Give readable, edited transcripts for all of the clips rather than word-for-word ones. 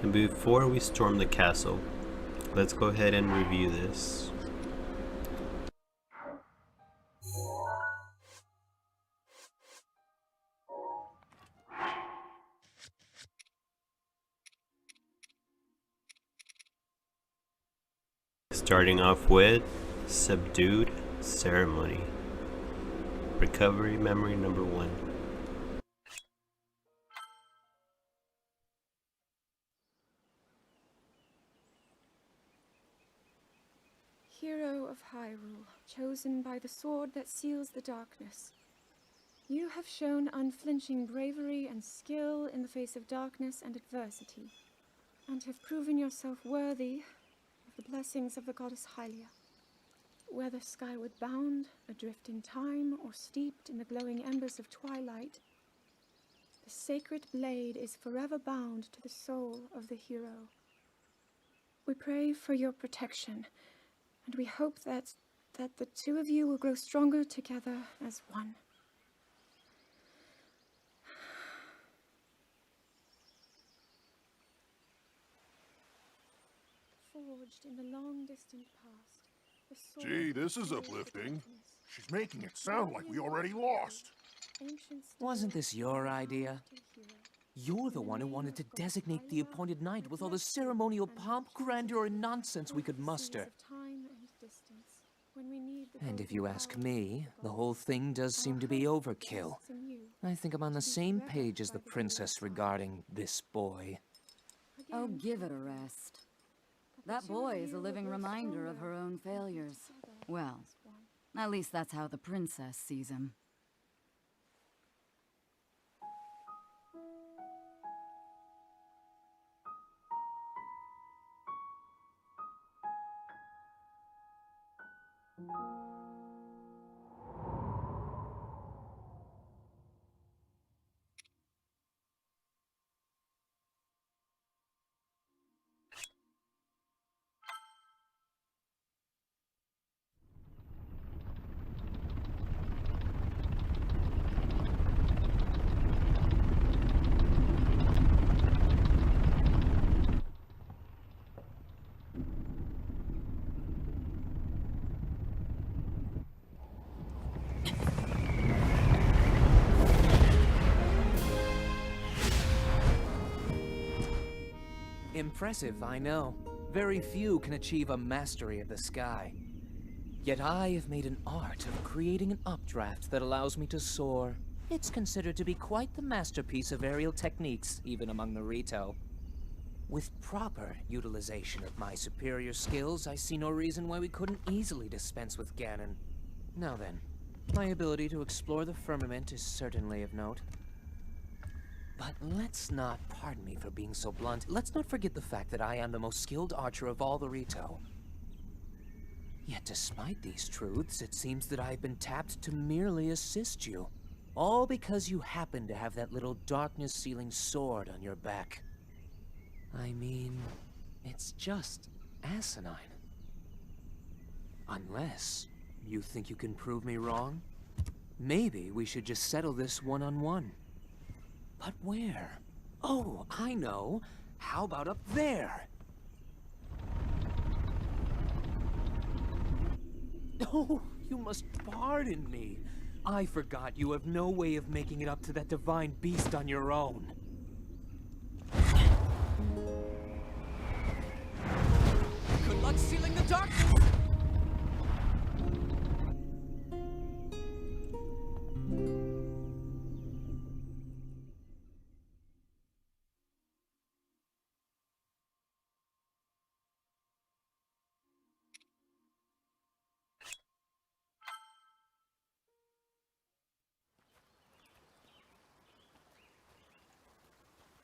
And before we storm the castle, let's go ahead and review this. Starting off with Subdued Ceremony. Recovery Memory number 1. Hero of Hyrule, chosen by the sword that seals the darkness. You have shown unflinching bravery and skill in the face of darkness and adversity, and have proven yourself worthy of the blessings of the goddess Hylia. Whether skyward bound, adrift in time, or steeped in the glowing embers of twilight, the sacred blade is forever bound to the soul of the hero. We pray for your protection, and we hope that the two of you will grow stronger together as one. Forged in the long distant past, the sword Gee, this is of uplifting. darkness. She's making it sound like we already lost. Ancient steel Wasn't this your idea? to hero. You're the one who wanted to designate the appointed night with all the ceremonial pomp, grandeur, and nonsense we could muster. Of time and distance, when we need the And if golden you ask power me, of the God. whole thing does seem to be overkill. Rests in you. I think I'm on the same page as the princess regarding this boy. Oh, Again, give it a rest. that the That two of boy is you a will living grow reminder of stronger her own and failures. together Well, as one. at least that's how the princess sees him. Impressive, I know. Very few can achieve a mastery of the sky. Yet I have made an art of creating an updraft that allows me to soar. It's considered to be quite the masterpiece of aerial techniques, even among the Rito. With proper utilization of my superior skills, I see no reason why we couldn't easily dispense with Ganon. Now then, my ability to explore the firmament is certainly of note. But let's not, pardon me for being so blunt, let's not forget the fact that I am the most skilled archer of all the Rito. Yet despite these truths, it seems that I've been tapped to merely assist you. All because you happen to have that little darkness-sealing sword on your back. I mean, it's just asinine. Unless you think you can prove me wrong? Maybe we should just settle this one-on-one. But where? Oh, I know. How about up there? Oh, you must pardon me. I forgot you have no way of making it up to that divine beast on your own. Good luck sealing the darkness!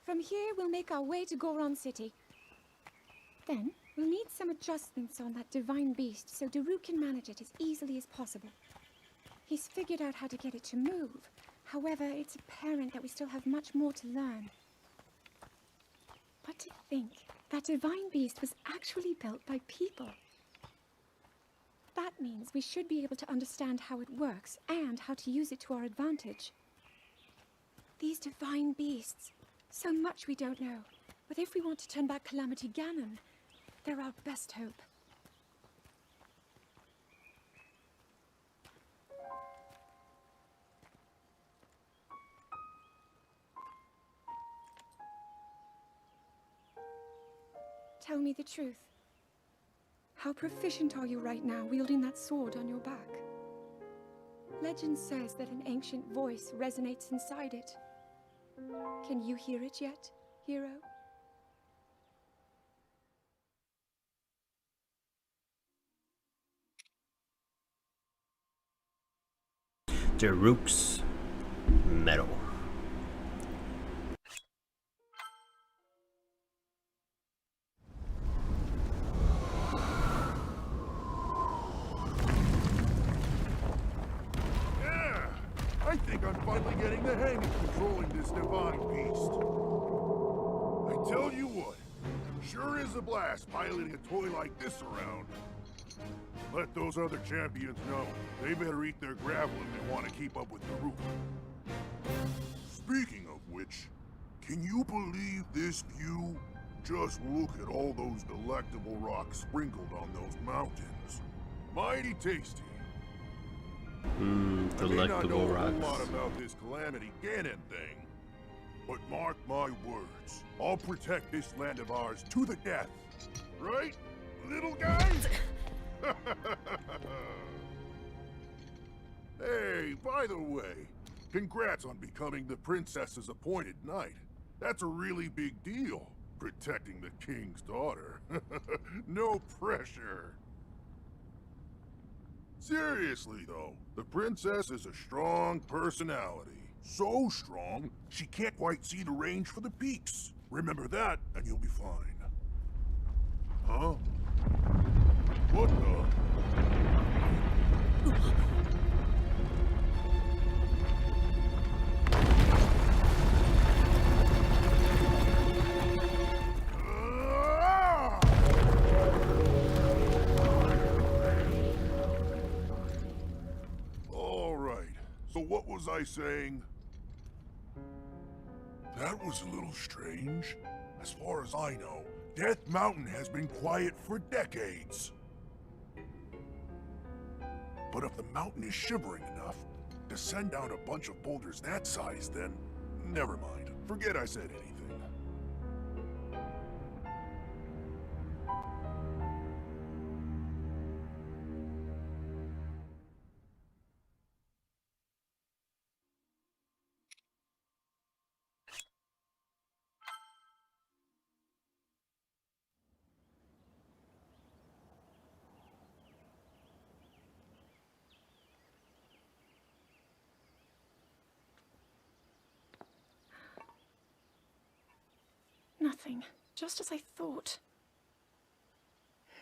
From here, we'll make our way to Goron City. Then, we'll need some adjustments on that divine beast so Daru can manage it as easily as possible. He's figured out how to get it to move. However, it's apparent that we still have much more to learn. But to think, that divine beast was actually built by people. That means we should be able to understand how it works and how to use it to our advantage. These divine beasts, so much we don't know. But if we want to turn back Calamity Ganon, they're our best hope. Tell me the truth. How proficient are you right now wielding that sword on your back? Legend says that an ancient voice resonates inside it. Can you hear it yet, hero? Daruk's Metal. Yeah! I think I'm finally getting the hang of controlling this divine beast. I tell you what, sure is a blast piloting a toy like this around. Let those other champions know. They better eat their gravel if they want to keep up with the roof. Speaking of which, can you believe this view? Just look at all those delectable rocks sprinkled on those mountains. Mighty tasty. Delectable I may not know a rocks. whole lot about this Calamity Ganon thing, but mark my words, I'll protect this land of ours to the death. Right, little guys? Hey, by the way, congrats on becoming the princess's appointed knight. That's a really big deal, protecting the king's daughter. No pressure. Seriously, though, the princess is a strong personality. So strong, she can't quite see the range for the peaks. Remember that, and you'll be fine. Huh? What the? Ah! All right, so what was I saying? That was a little strange. As far as I know, Death Mountain has been quiet for decades. But if the mountain is shivering enough to send down a bunch of boulders that size, then never mind. Forget I said anything. Nothing. Just as I thought.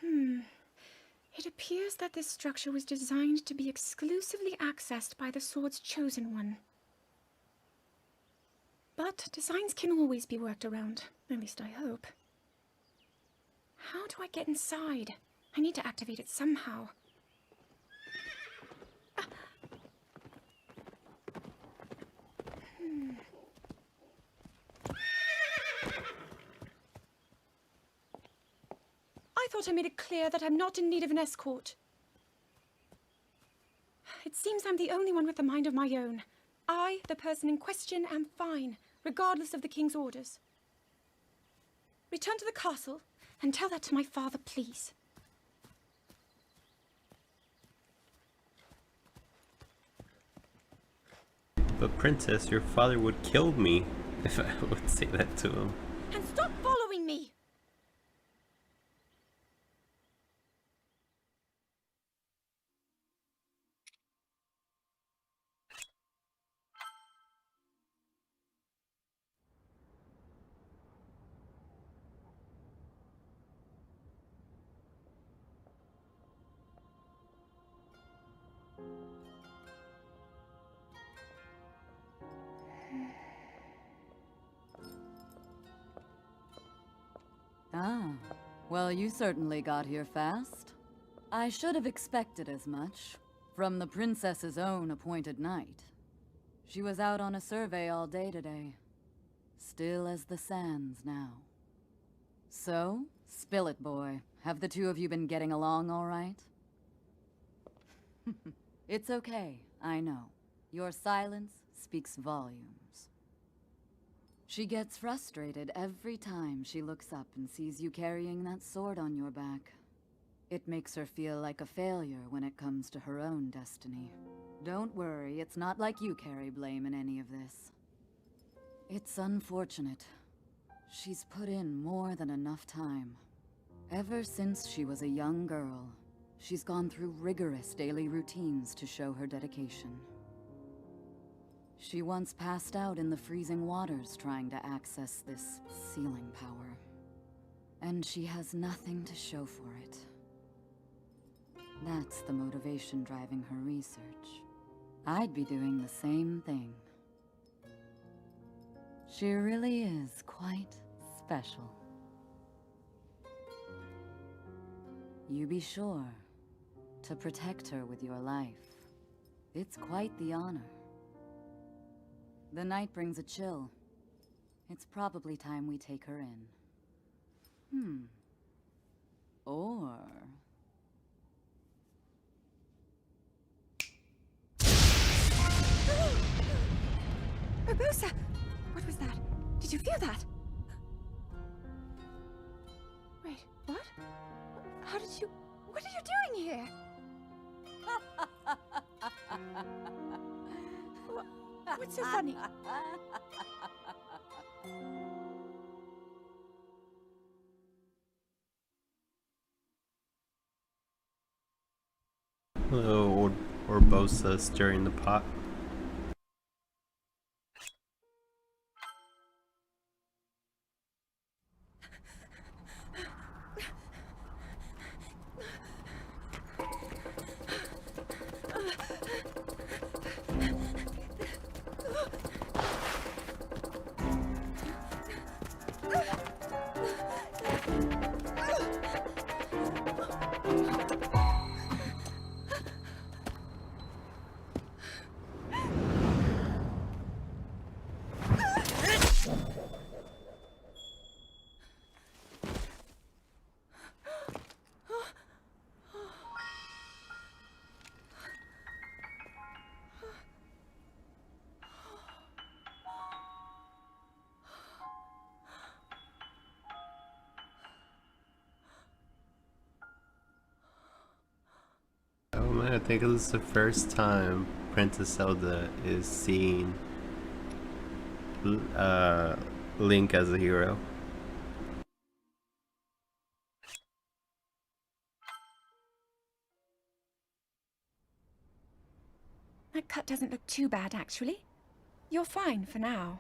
It appears that this structure was designed to be exclusively accessed by the sword's chosen one. But designs can always be worked around. At least I hope. How do I get inside? I need to activate it somehow. I thought I made it clear that I'm not in need of an escort. It seems I'm the only one with a mind of my own. I, the person in question, am fine, regardless of the king's orders. Return to the castle and tell that to my father, please. But princess, your father would kill me if I would say that to him. And stop following me! Ah, well, you certainly got here fast. I should have expected as much, from the princess's own appointed knight. She was out on a survey all day today. Still as the sands now. So, spill it, boy. Have the two of you been getting along all right? It's okay, I know. Your silence speaks volumes. She gets frustrated every time she looks up and sees you carrying that sword on your back. It makes her feel like a failure when it comes to her own destiny. Don't worry, it's not like you carry blame in any of this. It's unfortunate. She's put in more than enough time. Ever since she was a young girl, she's gone through rigorous daily routines to show her dedication. She once passed out in the freezing waters trying to access this sealing power. And she has nothing to show for it. That's the motivation driving her research. I'd be doing the same thing. She really is quite special. You be sure to protect her with your life. It's quite the honor. The night brings a chill. It's probably time we take her in. Or... Barbosa! What was that? Did you feel that? Wait, what? How did you... What are you doing here? What's so funny? Hello, Orbosa stirring the pot. Oh man, I think this is the first time Princess Zelda is seeing Link as a hero. That cut doesn't look too bad, actually. You're fine for now.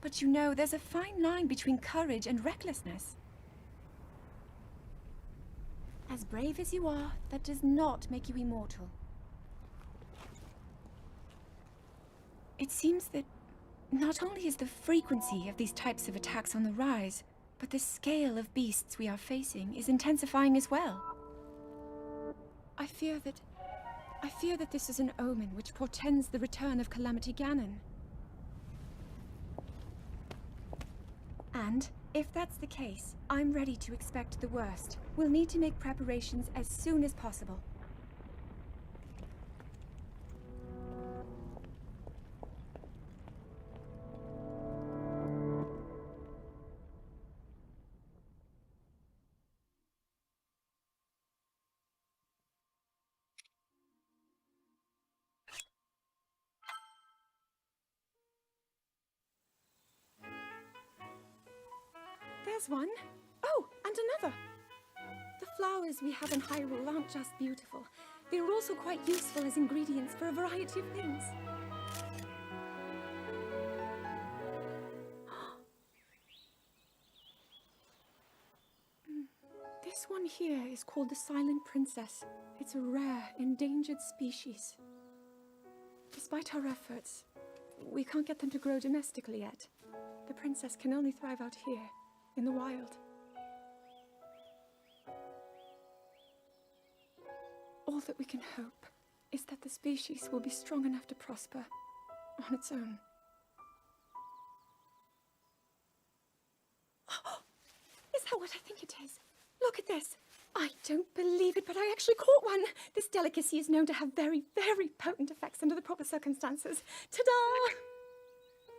But you know, there's a fine line between courage and recklessness. As brave as you are, that does not make you immortal. It seems that not only is the frequency of these types of attacks on the rise, but the scale of beasts we are facing is intensifying as well. I fear that this is an omen which portends the return of Calamity Ganon. And, if that's the case, I'm ready to expect the worst. We'll need to make preparations as soon as possible. There's one. Oh, and another. The flowers we have in Hyrule aren't just beautiful. They're also quite useful as ingredients for a variety of things. This one here is called the Silent Princess. It's a rare, endangered species. Despite our efforts, we can't get them to grow domestically yet. The princess can only thrive out here, in the wild. All that we can hope is that the species will be strong enough to prosper on its own. Is that what I think it is. Look at this. I don't believe it, but I actually caught one. This delicacy is known to have very, very potent effects under the proper circumstances. Ta-da!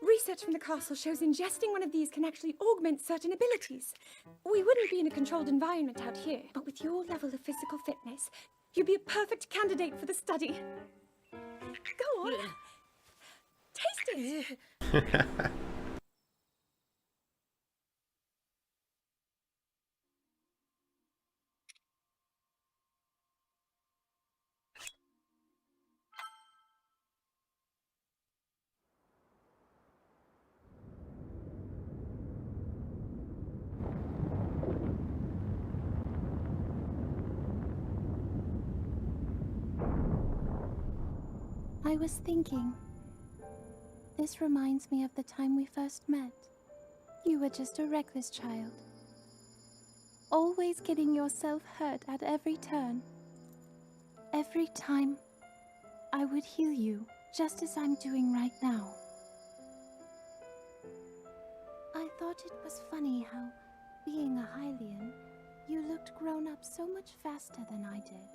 Research from the castle shows ingesting one of these can actually augment certain abilities. We wouldn't be in a controlled environment out here, but with your level of physical fitness, you'd be a perfect candidate for the study. Go on. Taste it. I was thinking. This reminds me of the time we first met. You were just a reckless child. Always getting yourself hurt at every turn. Every time, I would heal you, just as I'm doing right now. I thought it was funny how, being a Hylian, you looked grown up so much faster than I did.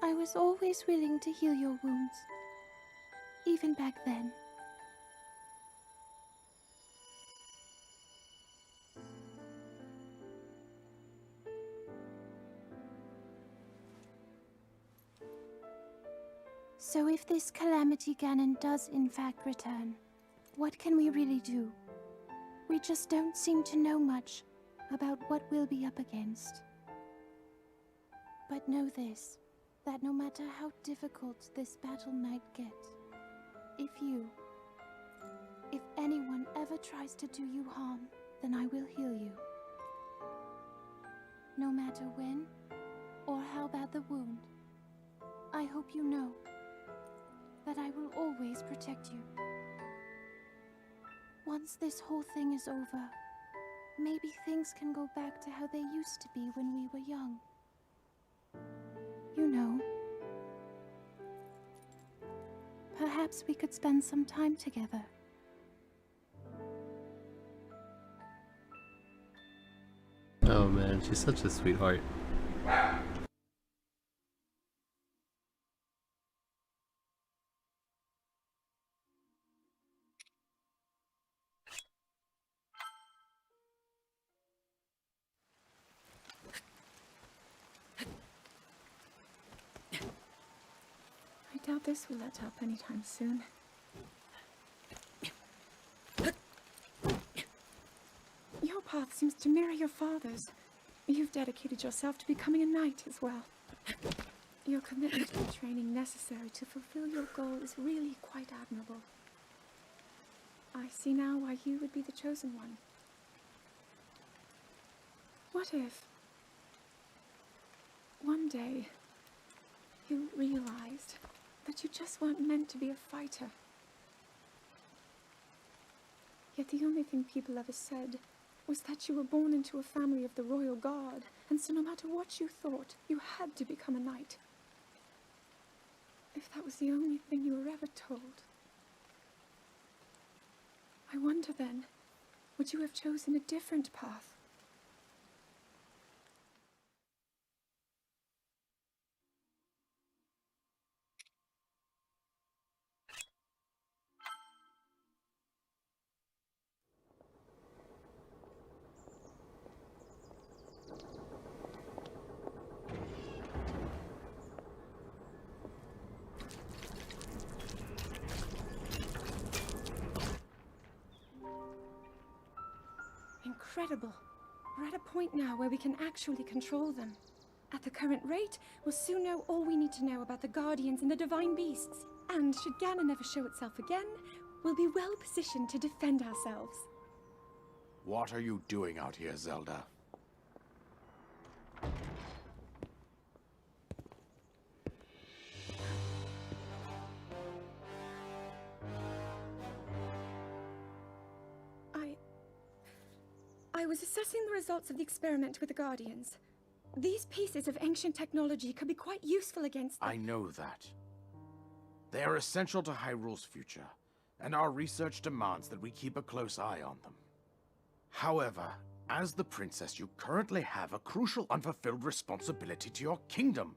I was always willing to heal your wounds, even back then. So if this Calamity Ganon does in fact return, what can we really do? We just don't seem to know much about what we'll be up against. But know this, that no matter how difficult this battle might get, if anyone ever tries to do you harm, then I will heal you. No matter when or how bad the wound, I hope you know that I will always protect you. Once this whole thing is over, maybe things can go back to how they used to be when we were young. You know, perhaps we could spend some time together. Oh man, she's such a sweetheart. I doubt this will let up anytime soon. Your path seems to mirror your father's. You've dedicated yourself to becoming a knight as well. Your commitment to the training necessary to fulfill your goal is really quite admirable. I see now why you would be the chosen one. What if one day you realized that you just weren't meant to be a fighter? Yet the only thing people ever said was that you were born into a family of the royal guard, and so no matter what you thought, you had to become a knight. If that was the only thing you were ever told, I wonder then, would you have chosen a different path? Incredible. We're at a point now where we can actually control them. At the current rate, we'll soon know all we need to know about the Guardians and the Divine Beasts. And should Ganon ever show itself again, we'll be well positioned to defend ourselves. What are you doing out here, Zelda? I was assessing the results of the experiment with the Guardians. These pieces of ancient technology could be quite useful against them. I know that. They are essential to Hyrule's future. and our research demands that we keep a close eye on them. However, as the princess, you currently have a crucial unfulfilled responsibility to your kingdom.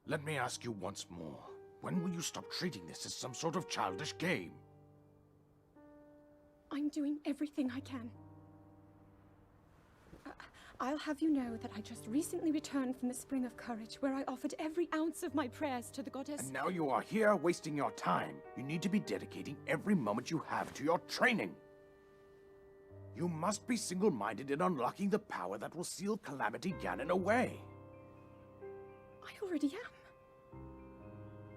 Let me ask you once more, when will you stop treating this as some sort of childish game? I'm doing everything I can. I'll have you know that I just recently returned from the Spring of Courage, where I offered every ounce of my prayers to the goddess. And now you are here wasting your time. You need to be dedicating every moment you have to your training. You must be single-minded in unlocking the power that will seal Calamity Ganon away. I already am.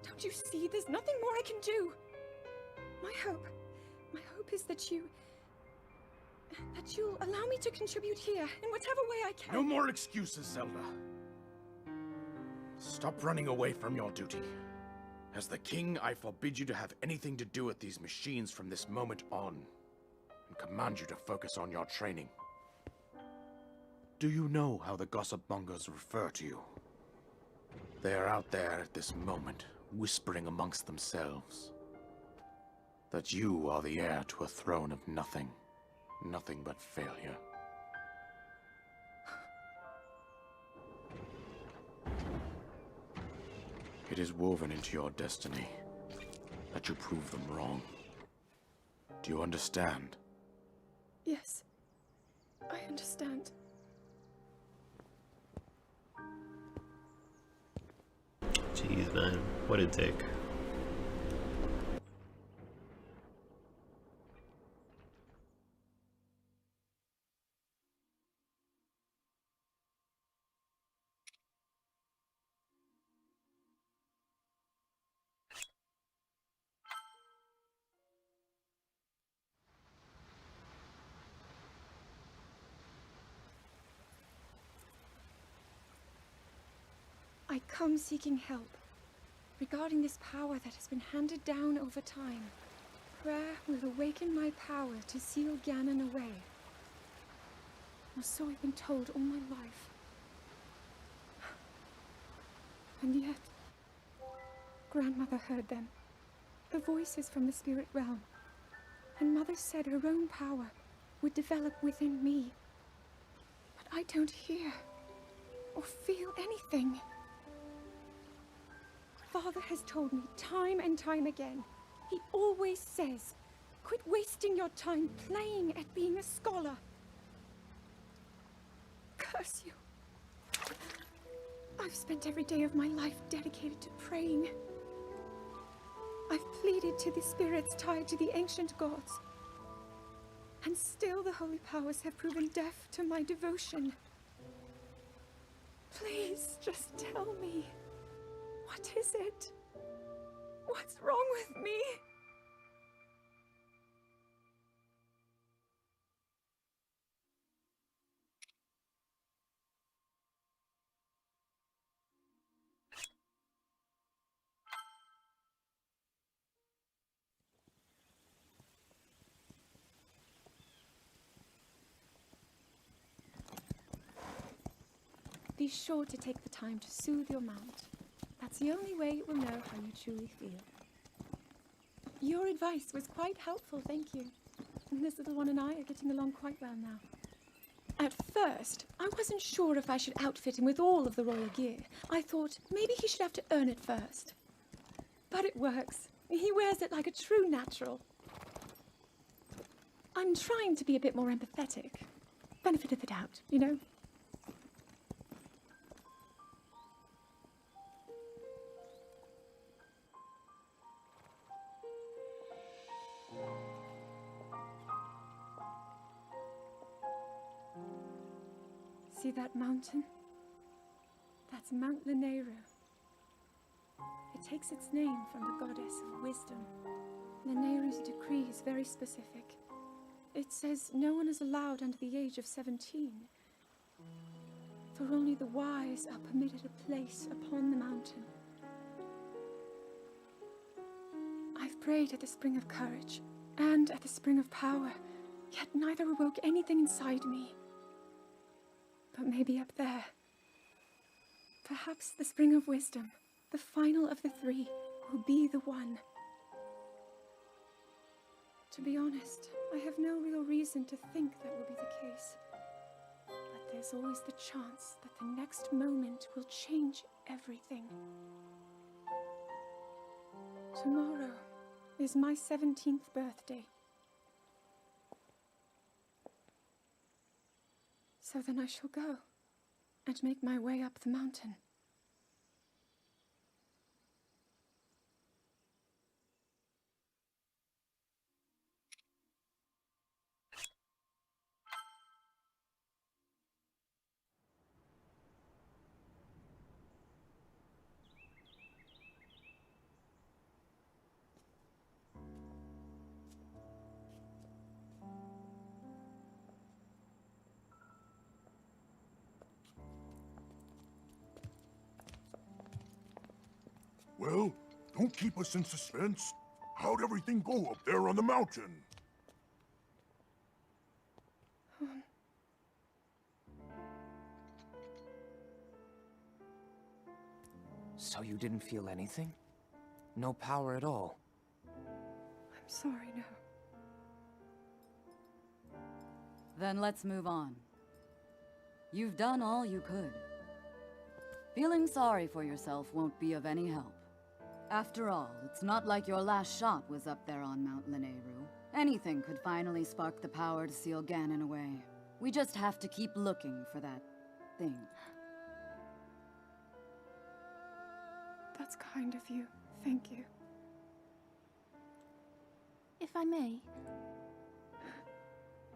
Don't you see? There's nothing more I can do. My hope is that you'll allow me to contribute here in whatever way I can. No more excuses, Zelda. Stop running away from your duty. As the king, I forbid you to have anything to do with these machines from this moment on, and command you to focus on your training. Do you know how the gossip mongers refer to you? They are out there at this moment, whispering amongst themselves that you are the heir to a throne of nothing. Nothing but failure. It is woven into your destiny that you prove them wrong. Do you understand? Yes, I understand. Jeez, man. What a dick. I come seeking help regarding this power that has been handed down over time. Prayer will awaken my power to seal Ganon away. Or so I've been told all my life. And yet, Grandmother heard them. The voices from the spirit realm. And Mother said her own power would develop within me. But I don't hear or feel anything. Father has told me time and time again. He always says, quit wasting your time playing at being a scholar. Curse you. I've spent every day of my life dedicated to praying. I've pleaded to the spirits tied to the ancient gods. And still the holy powers have proven deaf to my devotion. Please, just tell me. What is it? What's wrong with me? Be sure to take the time to soothe your mount. That's the only way it will know how you truly feel. Your advice was quite helpful, thank you. And this little one and I are getting along quite well now. At first, I wasn't sure if I should outfit him with all of the royal gear. I thought maybe he should have to earn it first. But it works. He wears it like a true natural. I'm trying to be a bit more empathetic. Benefit of the doubt, you know? See that mountain? That's Mount Lanayru. It takes its name from the goddess of wisdom. Lanayru's decree is very specific. It says no one is allowed under the age of 17. For only the wise are permitted a place upon the mountain. I've prayed at the Spring of Courage and at the Spring of Power, yet neither awoke anything inside me. But maybe up there. Perhaps the Spring of Wisdom, the final of the three, will be the one. To be honest, I have no real reason to think that will be the case. But there's always the chance that the next moment will change everything. Tomorrow is my 17th birthday. So then I shall go and make my way up the mountain. Well, don't keep us in suspense. How'd everything go up there on the mountain? So you didn't feel anything? No power at all? I'm sorry, no. Then let's move on. You've done all you could. Feeling sorry for yourself won't be of any help. After all, it's not like your last shot was up there on Mount Lanayru. Anything could finally spark the power to seal Ganon away. We just have to keep looking for that thing. That's kind of you. Thank you. If I may,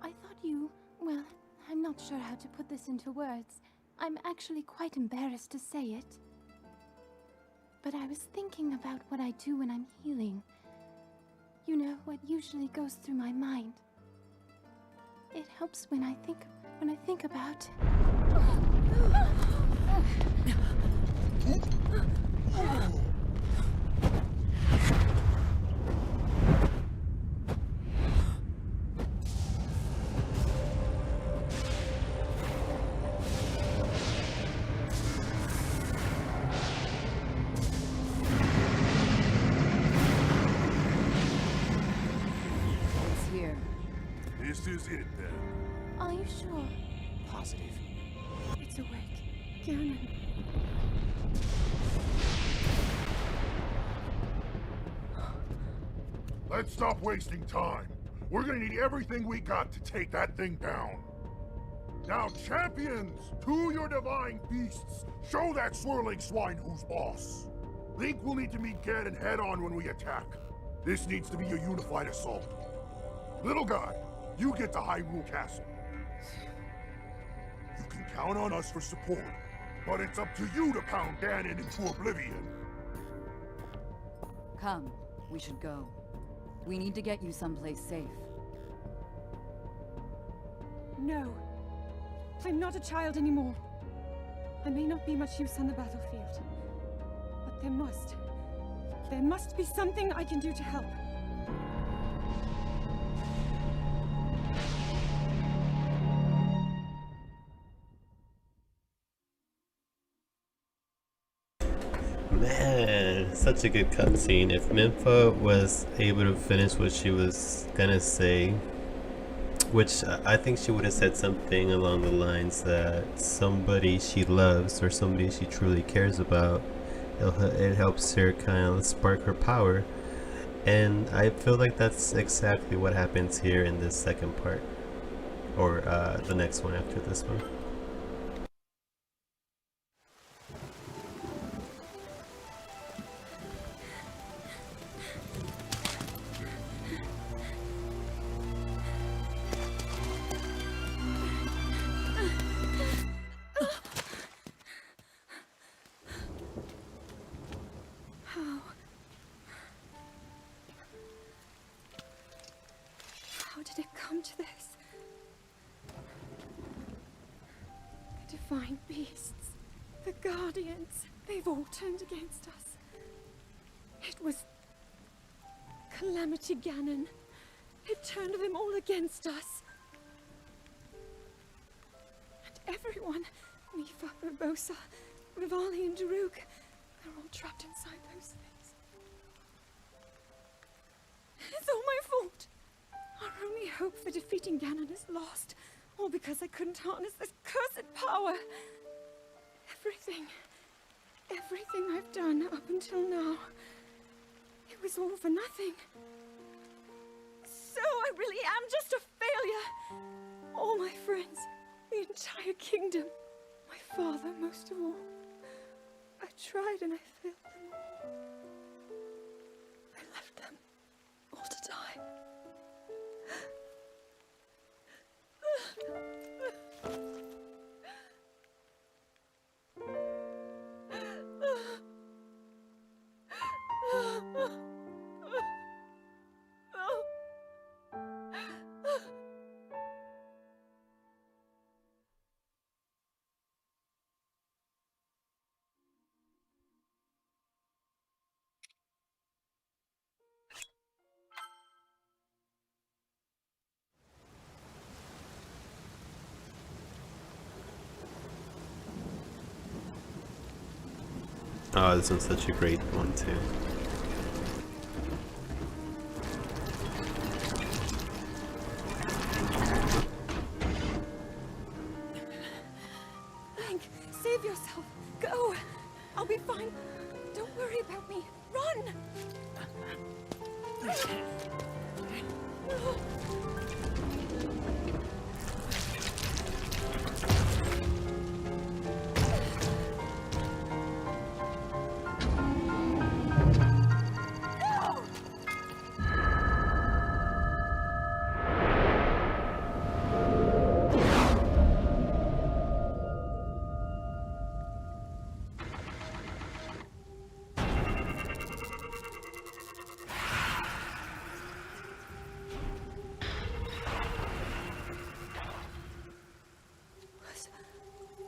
I thought you... well, I'm not sure how to put this into words. I'm actually quite embarrassed to say it. But I was thinking about what I do when I'm healing. You know, what usually goes through my mind. It helps when I think about... It's here. This is it, then. Are you sure? Positive. It's awake. Ganon. Let's stop wasting time. We're gonna need everything we got to take that thing down. Now, champions, to your divine beasts, show that swirling swine who's boss. Link will need to meet Ganon head-on when we attack. This needs to be a unified assault. Little guy, you get to Hyrule Castle. You can count on us for support, but it's up to you to pound Ganon into oblivion. Come, we should go. We need to get you someplace safe. No. I'm not a child anymore. I may not be much use on the battlefield. But there must be something I can do to help. Man, such a good cutscene. If Minfa was able to finish what she was gonna say, which I think she would have said something along the lines that somebody she loves or somebody she truly cares about, it helps her kind of spark her power. And I feel like that's exactly what happens here in this second part, or the next one after this one. How did it come to this? The divine beasts, the guardians, they've all turned against us. It was Calamity Ganon. It turned them all against us. And everyone, Mifa, Urbosa, Rivali and Daruk, they're all trapped inside those things. It's all my fault. for defeating Ganon is lost. All because I couldn't harness this cursed power. Everything I've done up until now, it was all for nothing. So I really am just a failure. All my friends, the entire kingdom, my father most of all. I tried and I failed them all. I left them all to die. Oh, this one's such a great one too. Link, save yourself. Go. I'll be fine. Don't worry about me. Run!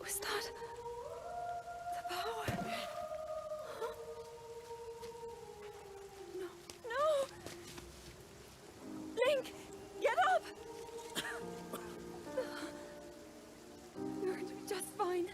Was that the power? Huh? No, no! Link, get up! You're going to be just fine.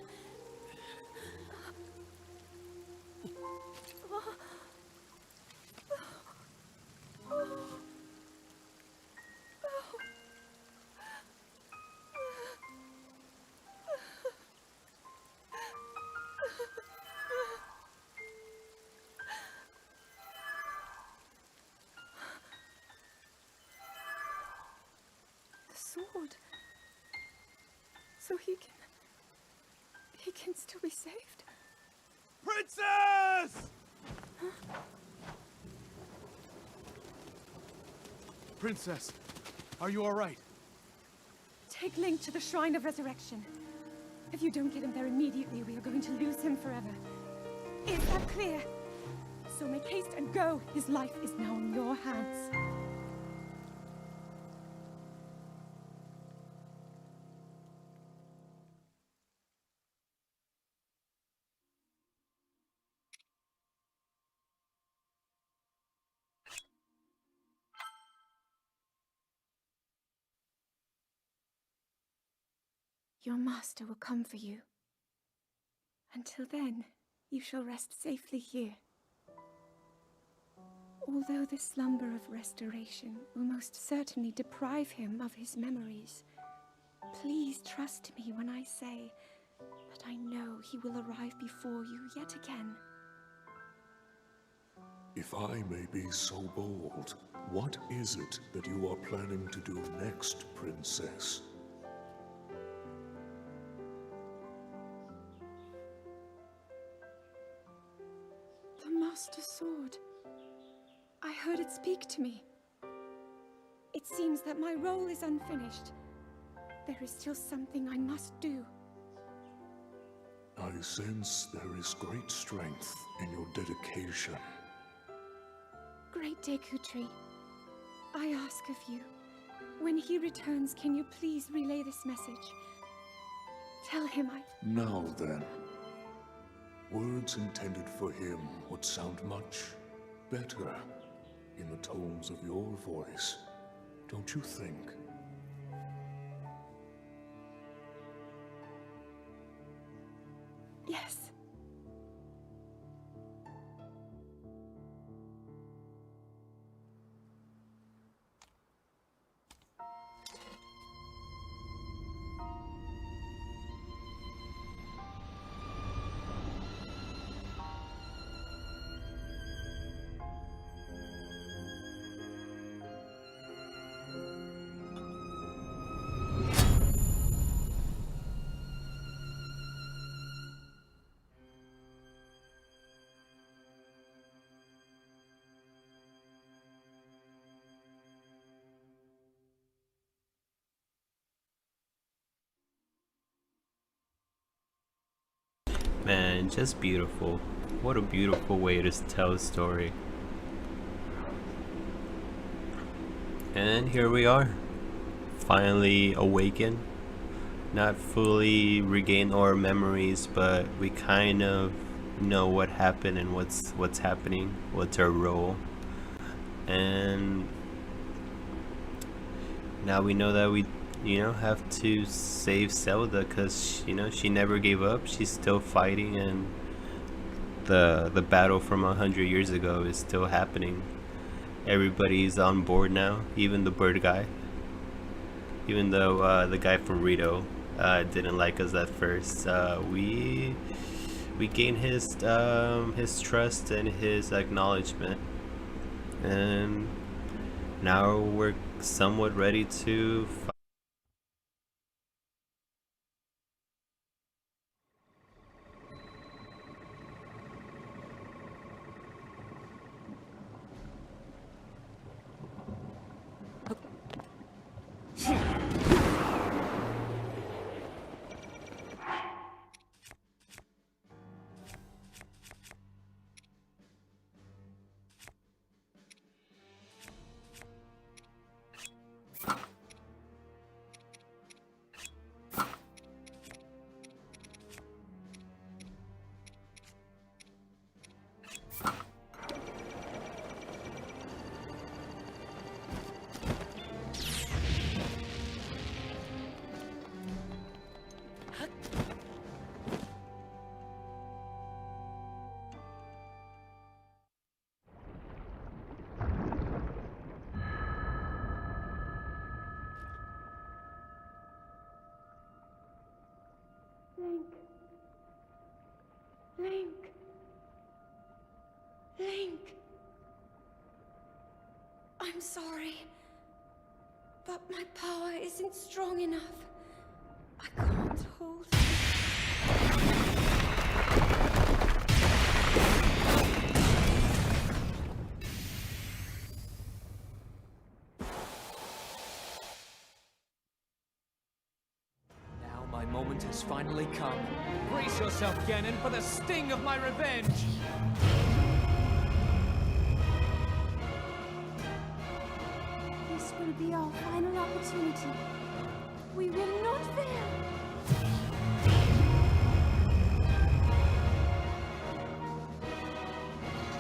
The sword. So he can still be saved? Princess! Princess, are you alright? Take Link to the Shrine of Resurrection. If you don't get him there immediately, we are going to lose him forever. Is that clear? So make haste and go. His life is now in your hands. Your master will come for you. Until then, you shall rest safely here. Although the slumber of restoration will most certainly deprive him of his memories, please trust me when I say that I know he will arrive before you yet again. If I may be so bold, what is it that you are planning to do next, Princess? The Master Sword. I heard it speak to me. It seems that my role is unfinished. There is still something I must do. I sense there is great strength in your dedication. Great Dekutri, I ask of you, when he returns, can you please relay this message? Tell him Now then, words intended for him would sound much better in the tones of your voice, don't you think? Yes. Man, just beautiful. What a beautiful way to tell a story. And here we are, finally awakened. Not fully regain our memories, but we kind of know what happened and what's happening, what's our role. And now we know that we have to save Zelda, because she never gave up. She's still fighting, and the battle from 100 years ago is still happening. Everybody's on board now, even the bird guy. Even though the guy from Rito didn't like us at first, we gained his trust and his acknowledgement, and now we're somewhat ready to fight. Link. Link. Link. I'm sorry, but my power isn't strong enough. I can't hold it. Now my moment has finally come. Brace yourself, Ganon, for the sting of my revenge! This will be our final opportunity. We will not fail.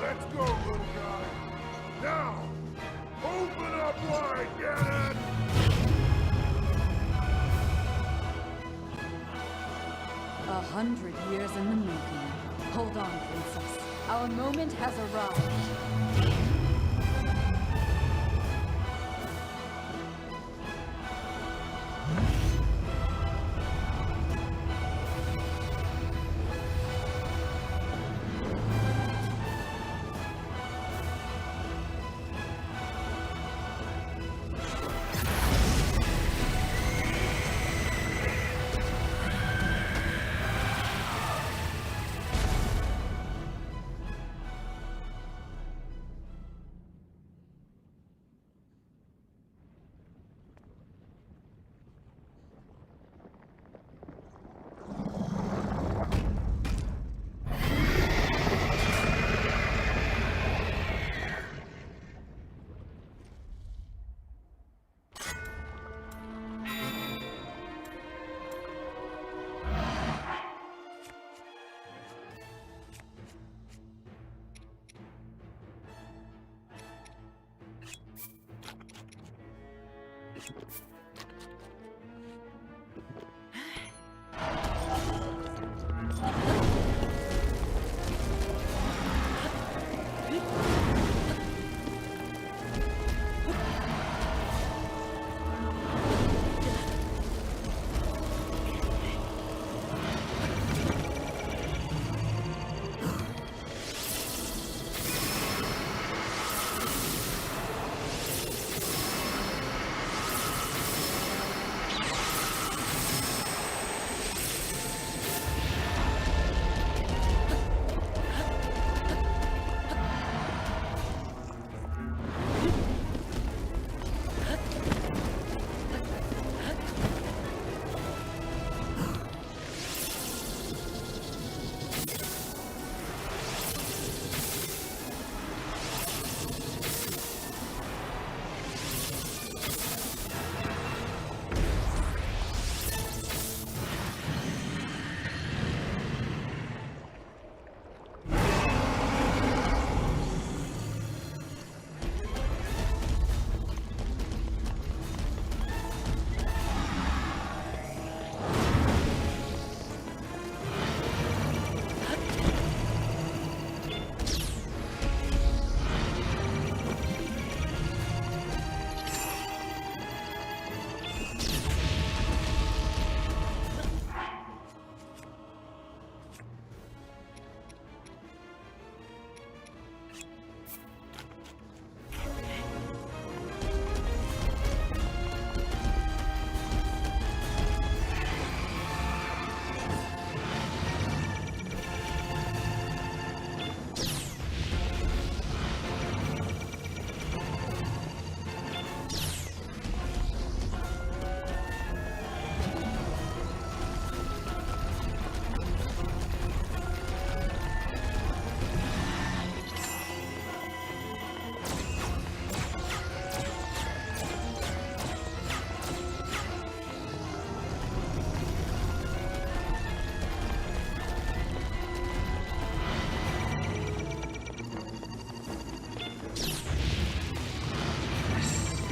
Let's go, little guy. Now, open up wide, Ganon! 100 years in the making. Hold on, Princess. Our moment has arrived.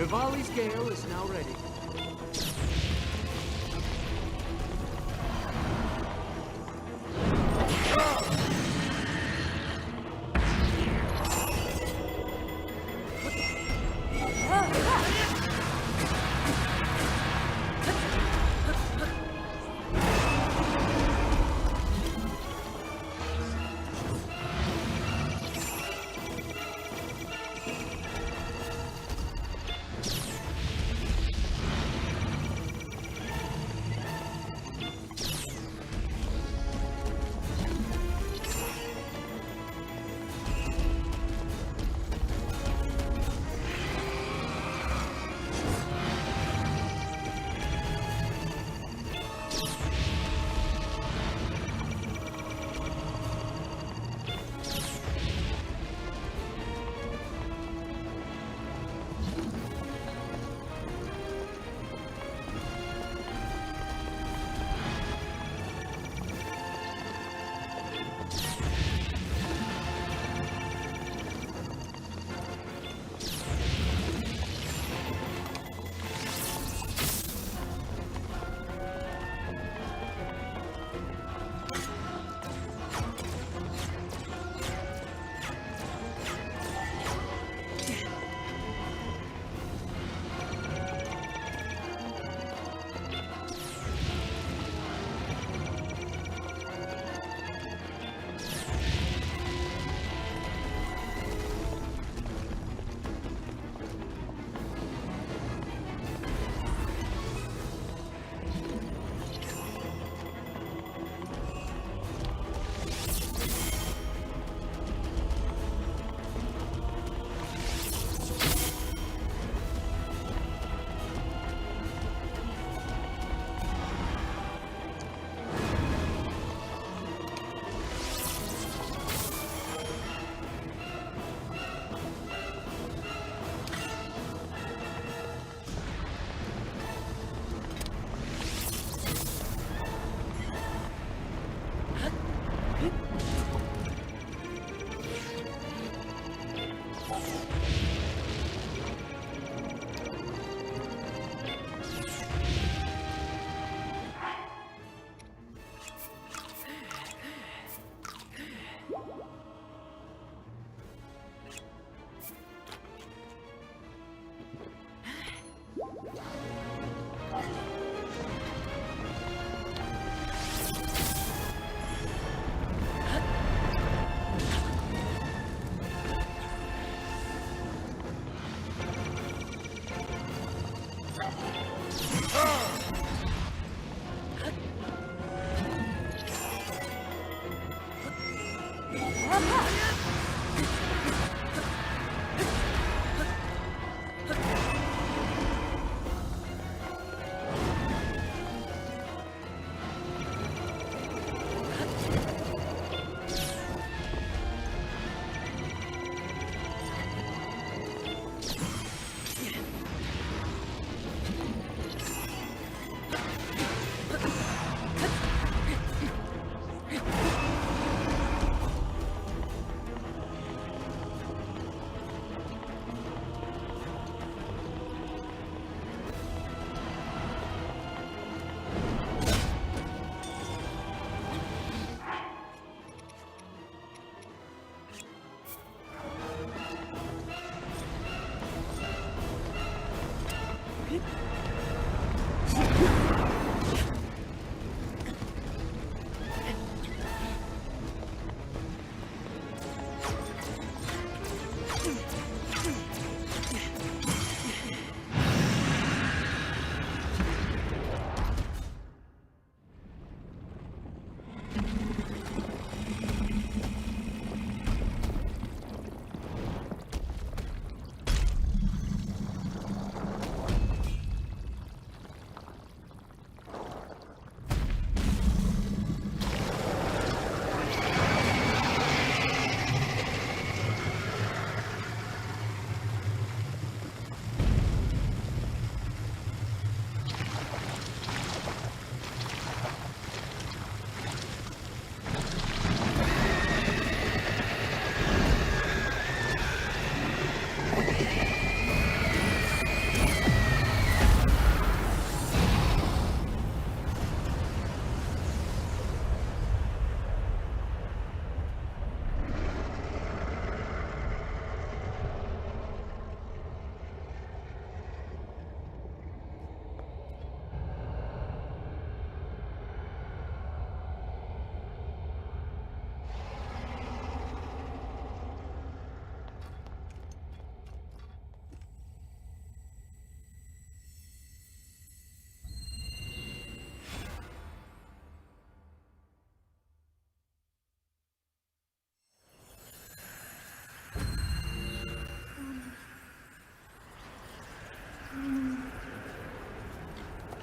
Diwali's gale is now ready.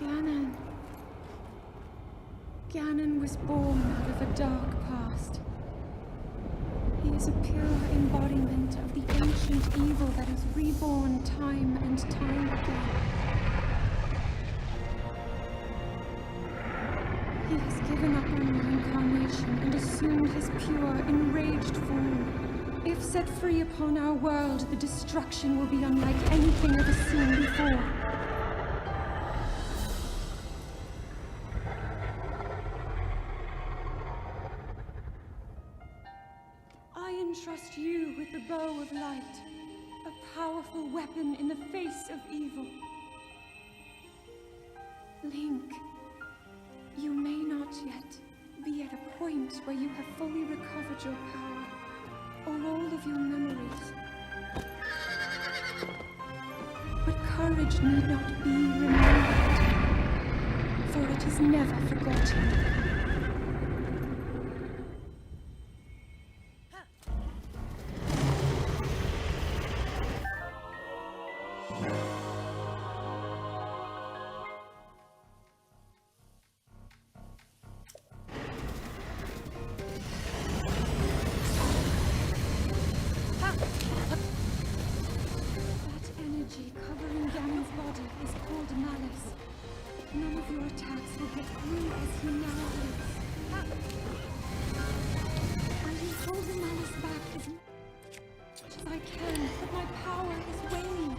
Ganon. Ganon was born out of a dark past. He is a pure embodiment of the ancient evil that is reborn time and time again. He has given up on reincarnation and assumed his pure, enraged form. If set free upon our world, the destruction will be unlike anything ever seen before. I entrust you with the bow of light, a powerful weapon in the face of evil. Link, you may not yet be at a point where you have fully recovered your power, or all of your memories. But courage need not be remembered, for it is never forgotten. Covering Ganon's body is called malice. None of your attacks will get through as he now lives. I will hold the malice back as much as I can, but my power is waning.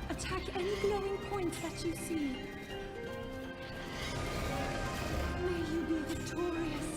Attack any glowing points that you see. May you be victorious.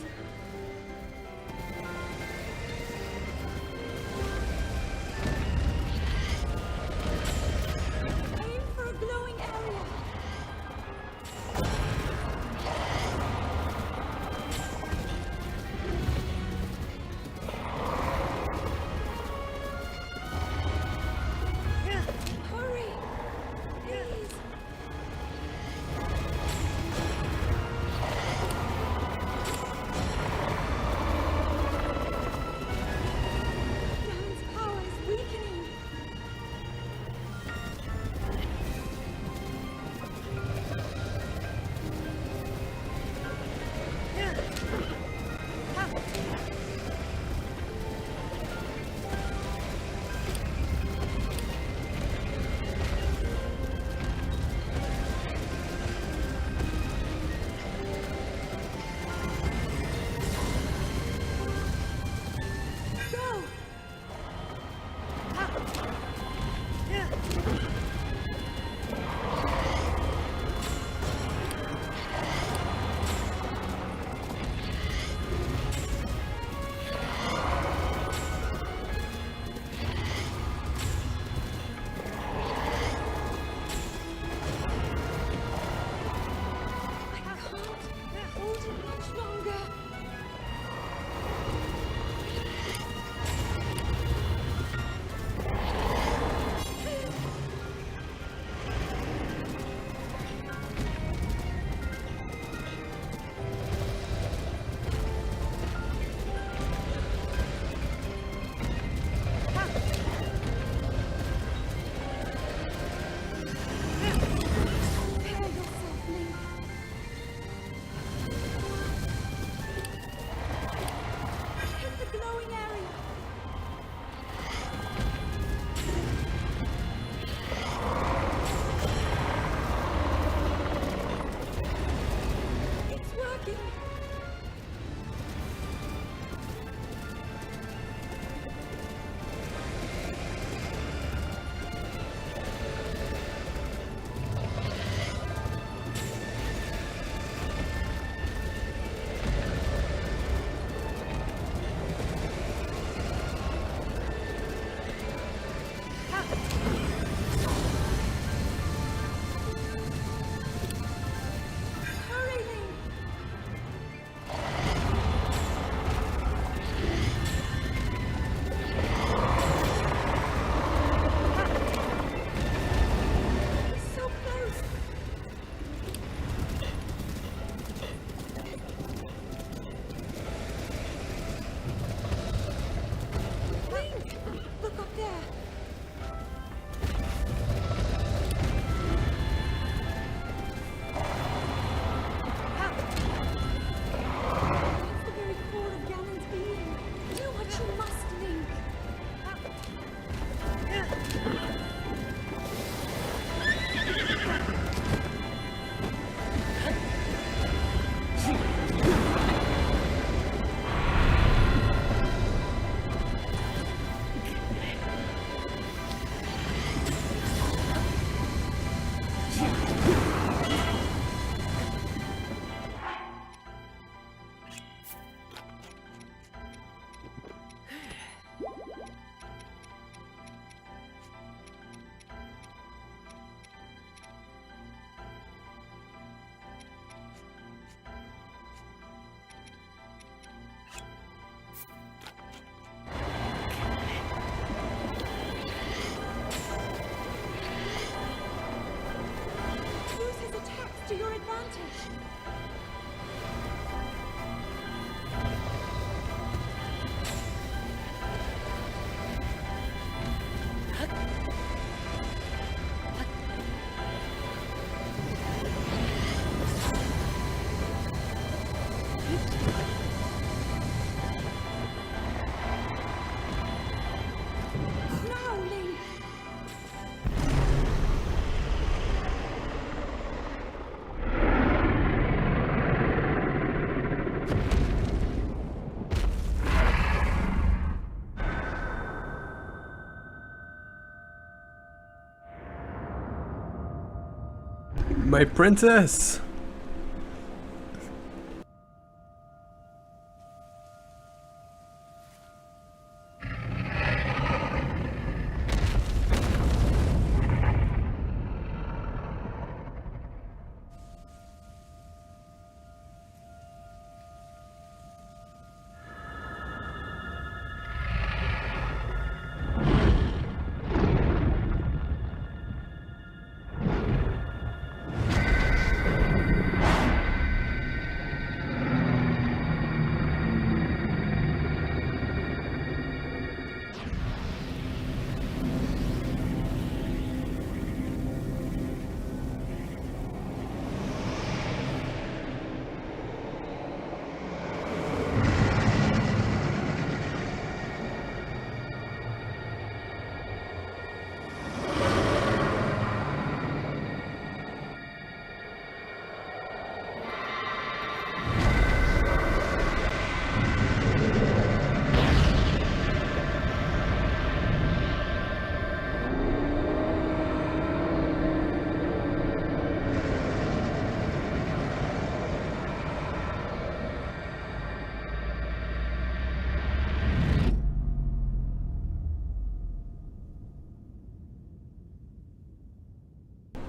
My princess!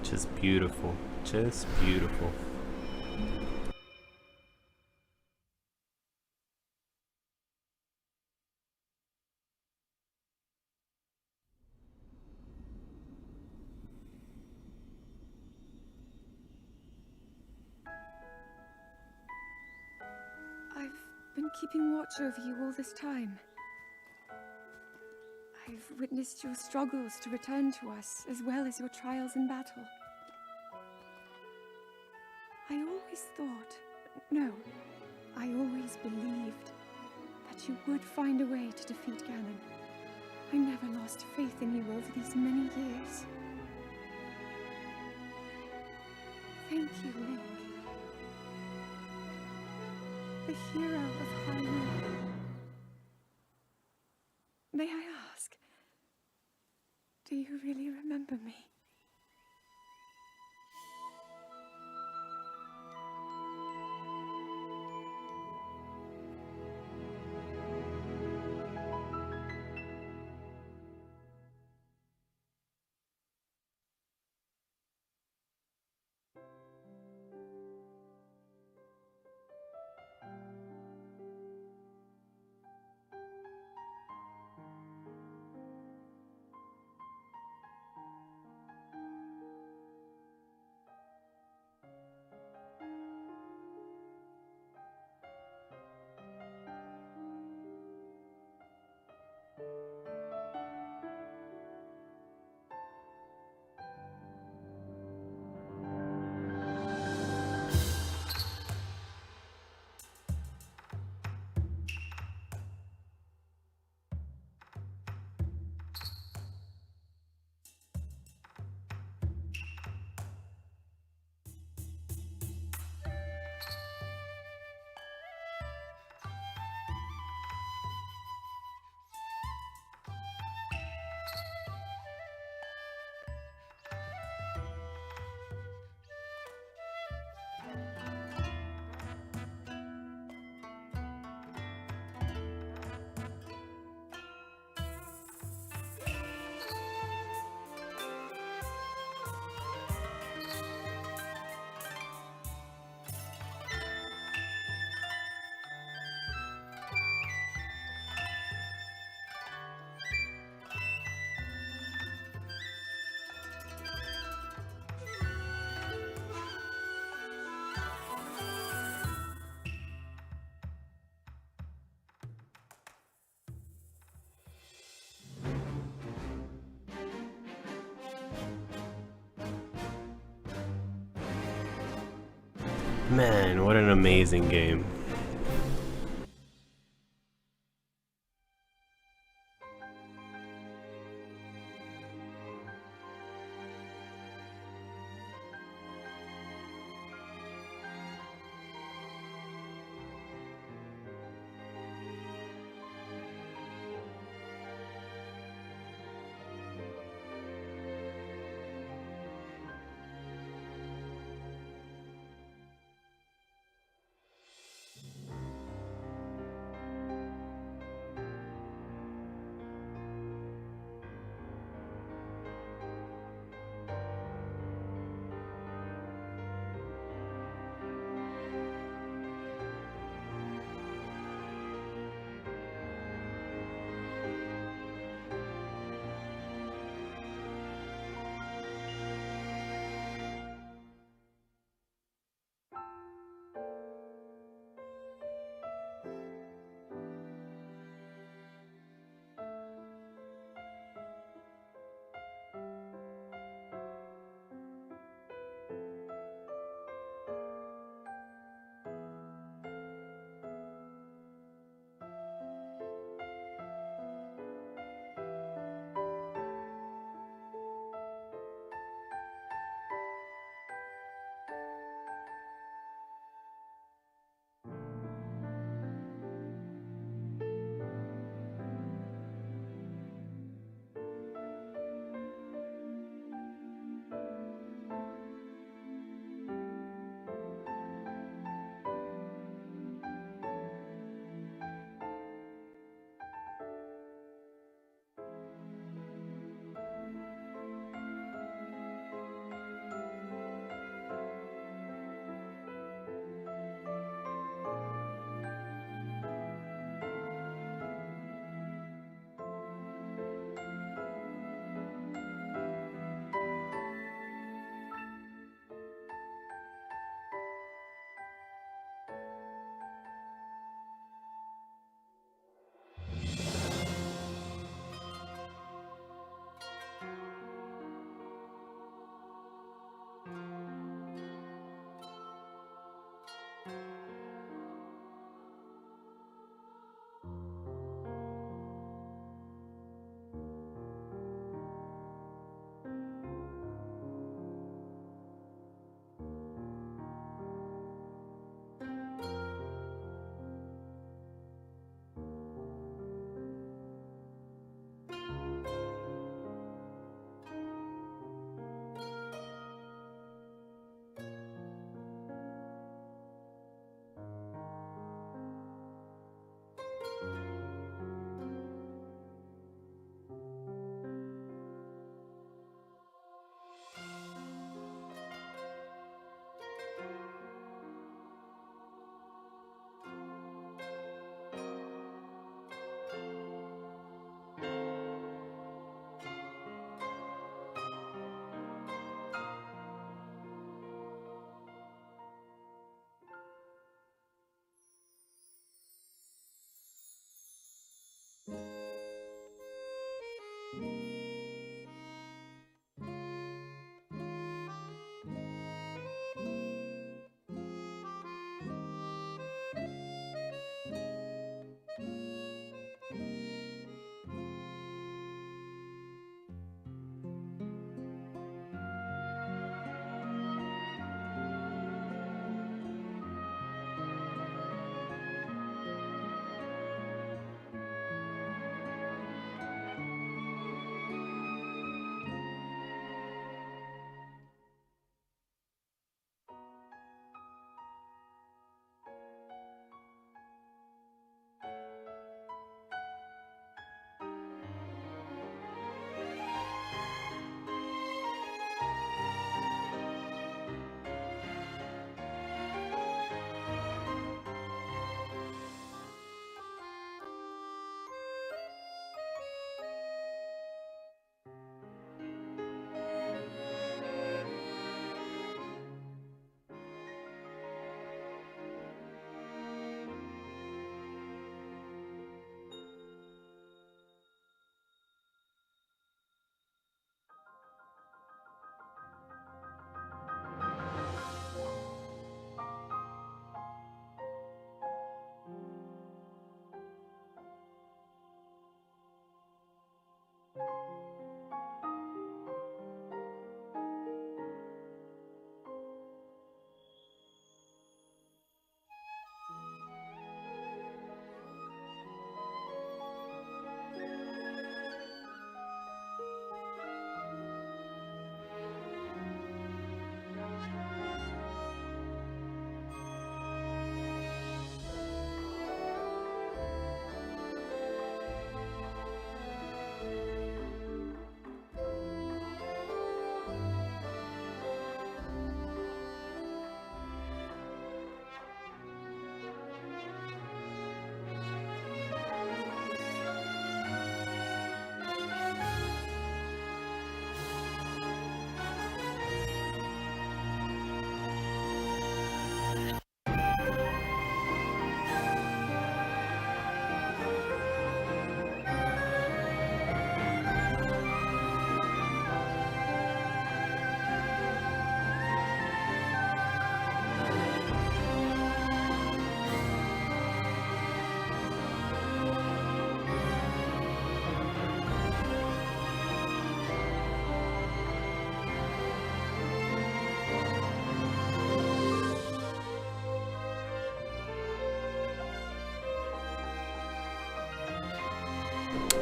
Just beautiful. Just beautiful. I've been keeping watch over you all this time. I've witnessed your struggles to return to us, as well as your trials in battle. I always thought, no, I always believed that you would find a way to defeat Ganon. I never lost faith in you over these many years. Thank you, Link. The hero of Hyrule. May I ask, do you really remember me? Man, what an amazing game.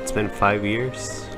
It's been 5 years.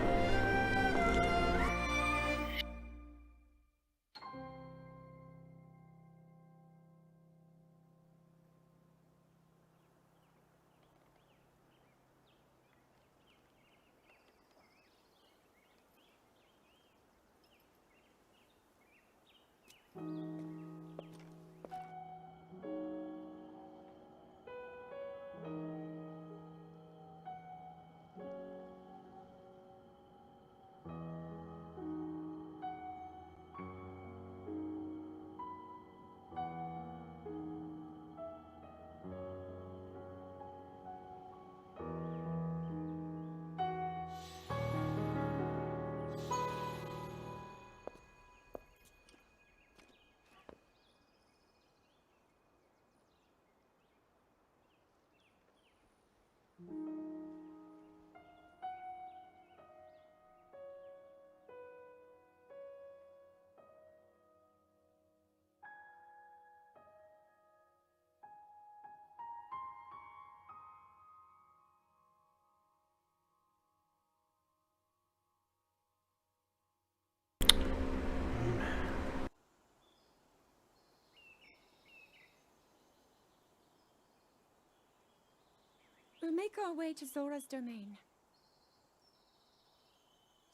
We'll make our way to Zora's domain.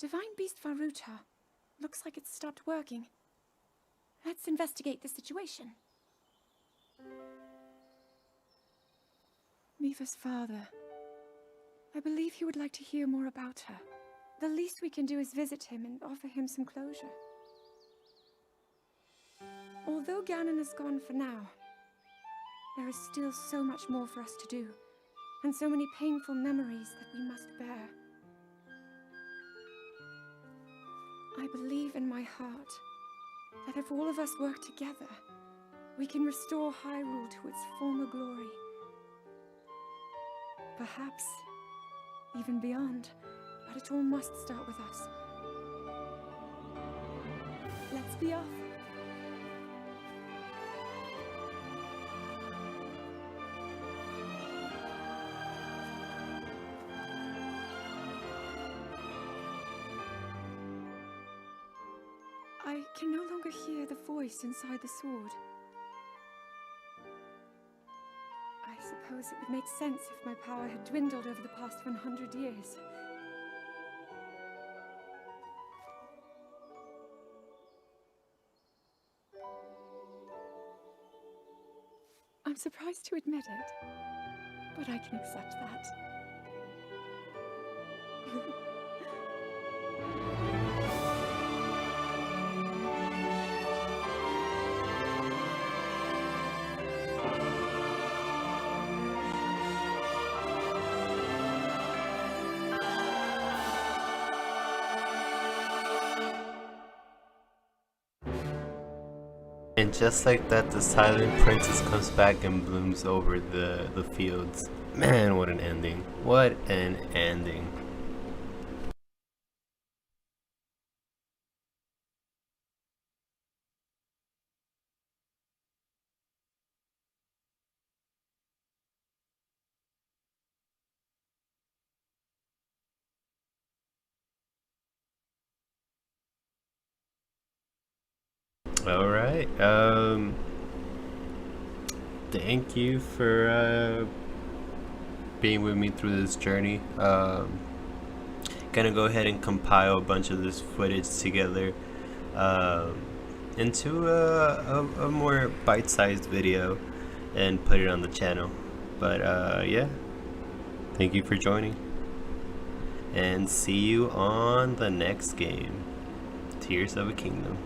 Divine Beast Varuta. Looks like it's stopped working. Let's investigate the situation. Miva's father. I believe he would like to hear more about her. The least we can do is visit him and offer him some closure. Although Ganon is gone for now, there is still so much more for us to do, and so many painful memories that we must bear. I believe in my heart that if all of us work together, we can restore Hyrule to its former glory. Perhaps even beyond, but it all must start with us. Let's be off. I can no longer hear the voice inside the sword. I suppose it would make sense if my power had dwindled over the past 100 years. I'm surprised to admit it, but I can accept that. And just like that, the Silent Princess comes back and blooms over the fields. Man, what an ending. What an ending. Alright, thank you for being with me through this journey. Gonna go ahead and compile a bunch of this footage together into a more bite-sized video and put it on the channel. But yeah, thank you for joining, and see you on the next game, Tears of a Kingdom.